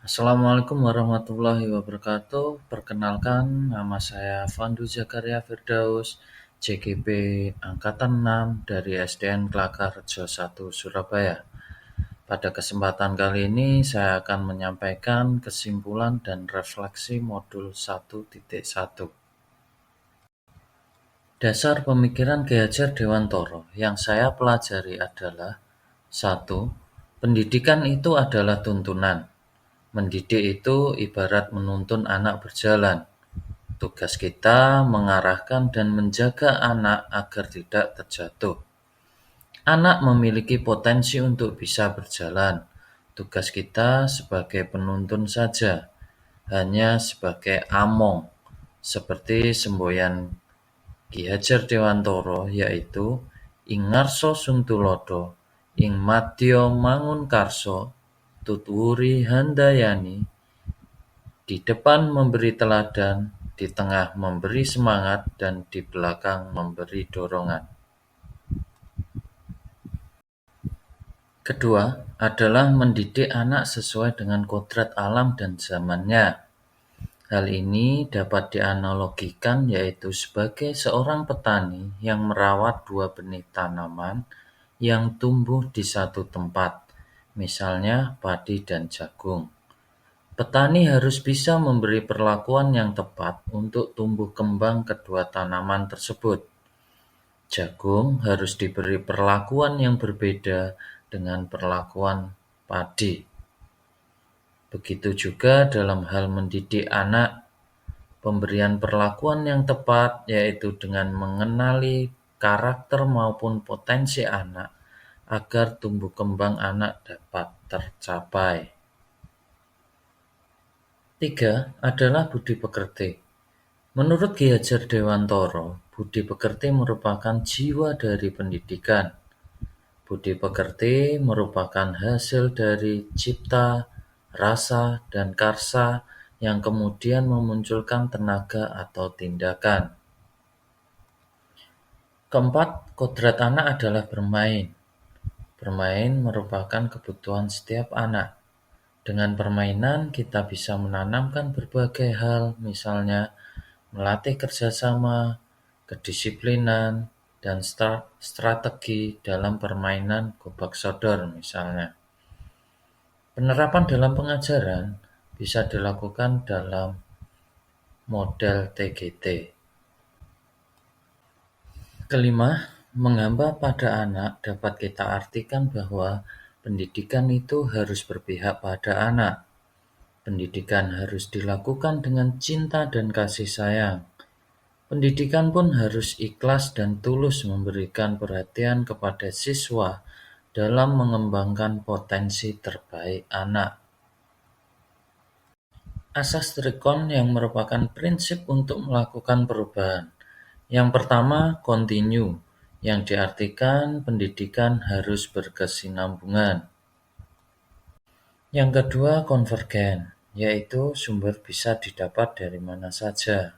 Assalamualaikum warahmatullahi wabarakatuh. Perkenalkan, nama saya Fandu Zakaria Firdaus, JGP Angkatan 6 dari SDN Kelakar-Rejo 1, Surabaya. Pada kesempatan kali ini, saya akan menyampaikan kesimpulan dan refleksi modul 1.1. Dasar pemikiran Ki Hajar Dewantara yang saya pelajari adalah 1. Pendidikan itu adalah tuntunan. Mendidik itu ibarat menuntun anak berjalan. Tugas kita mengarahkan dan menjaga anak agar tidak terjatuh. Anak memiliki potensi untuk bisa berjalan. Tugas kita sebagai penuntun saja, hanya sebagai among, seperti semboyan Ki Hajar Dewantara, yaitu ing ngarsa suntulodo, ing madya mangunkarsa, tutwuri handayani, di depan memberi teladan, di tengah memberi semangat, dan di belakang memberi dorongan. Kedua adalah mendidik anak sesuai dengan kodrat alam dan zamannya. Hal ini dapat dianalogikan yaitu sebagai seorang petani yang merawat dua benih tanaman yang tumbuh di satu tempat, misalnya padi dan jagung. Petani harus bisa memberi perlakuan yang tepat untuk tumbuh kembang kedua tanaman tersebut. Jagung harus diberi perlakuan yang berbeda dengan perlakuan padi. Begitu juga dalam hal mendidik anak, pemberian perlakuan yang tepat yaitu dengan mengenali karakter maupun potensi anak agar tumbuh kembang anak dapat tercapai. 3 adalah budi pekerti. Menurut Ki Hajar Dewantara, budi pekerti merupakan jiwa dari pendidikan. Budi pekerti merupakan hasil dari cipta, rasa, dan karsa yang kemudian memunculkan tenaga atau tindakan. Keempat, kodrat anak adalah bermain. Bermain merupakan kebutuhan setiap anak. Dengan permainan, kita bisa menanamkan berbagai hal, misalnya melatih kerjasama, kedisiplinan, dan strategi dalam permainan gobak sodor misalnya. Penerapan dalam pengajaran bisa dilakukan dalam model TGT. Kelima, menghamba pada anak dapat kita artikan bahwa pendidikan itu harus berpihak pada anak. Pendidikan harus dilakukan dengan cinta dan kasih sayang. Pendidikan pun harus ikhlas dan tulus memberikan perhatian kepada siswa dalam mengembangkan potensi terbaik anak. Asas Trikon yang merupakan prinsip untuk melakukan perubahan. Yang pertama, continue, yang diartikan pendidikan harus berkesinambungan. Yang kedua, konvergen, yaitu sumber bisa didapat dari mana saja.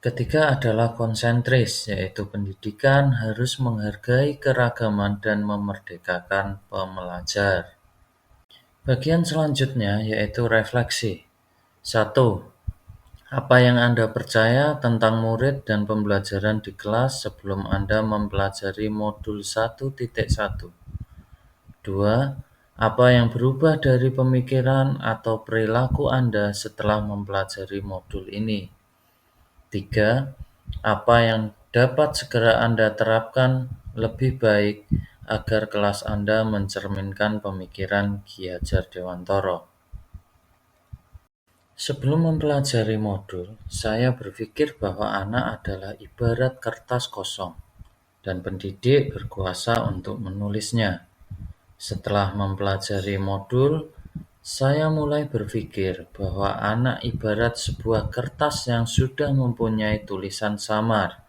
Ketiga adalah konsentris, yaitu pendidikan harus menghargai keragaman dan memerdekakan pembelajar. Bagian selanjutnya yaitu refleksi. 1. Apa yang Anda percaya tentang murid dan pembelajaran di kelas sebelum Anda mempelajari modul 1.1? 2. Apa yang berubah dari pemikiran atau perilaku Anda setelah mempelajari modul ini? 3. Apa yang dapat segera Anda terapkan lebih baik agar kelas Anda mencerminkan pemikiran Ki Hajar Dewantara? Sebelum mempelajari modul, saya berpikir bahwa anak adalah ibarat kertas kosong, dan pendidik berkuasa untuk menulisnya. Setelah mempelajari modul, saya mulai berpikir bahwa anak ibarat sebuah kertas yang sudah mempunyai tulisan samar,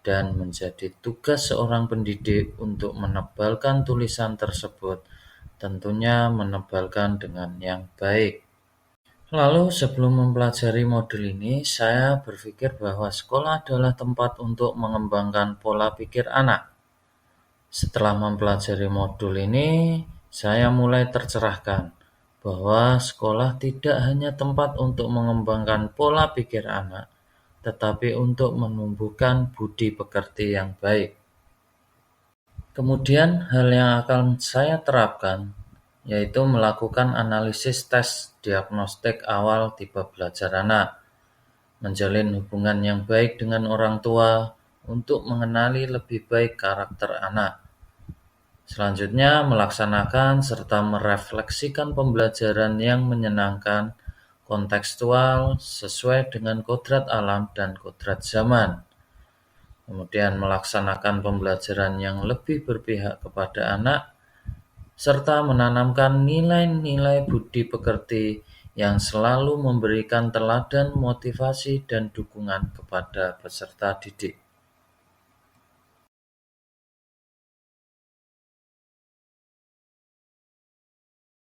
dan menjadi tugas seorang pendidik untuk menebalkan tulisan tersebut, tentunya menebalkan dengan yang baik. Lalu sebelum mempelajari modul ini, saya berpikir bahwa sekolah adalah tempat untuk mengembangkan pola pikir anak. Setelah mempelajari modul ini, saya mulai tercerahkan bahwa sekolah tidak hanya tempat untuk mengembangkan pola pikir anak, tetapi untuk menumbuhkan budi pekerti yang baik. Kemudian hal yang akan saya terapkan yaitu melakukan analisis tes diagnostik awal tipe belajar anak, menjalin hubungan yang baik dengan orang tua untuk mengenali lebih baik karakter anak. Selanjutnya, melaksanakan serta merefleksikan pembelajaran yang menyenangkan, kontekstual, sesuai dengan kodrat alam dan kodrat zaman. Kemudian melaksanakan pembelajaran yang lebih berpihak kepada anak, serta menanamkan nilai-nilai budi pekerti yang selalu memberikan teladan motivasi dan dukungan kepada peserta didik.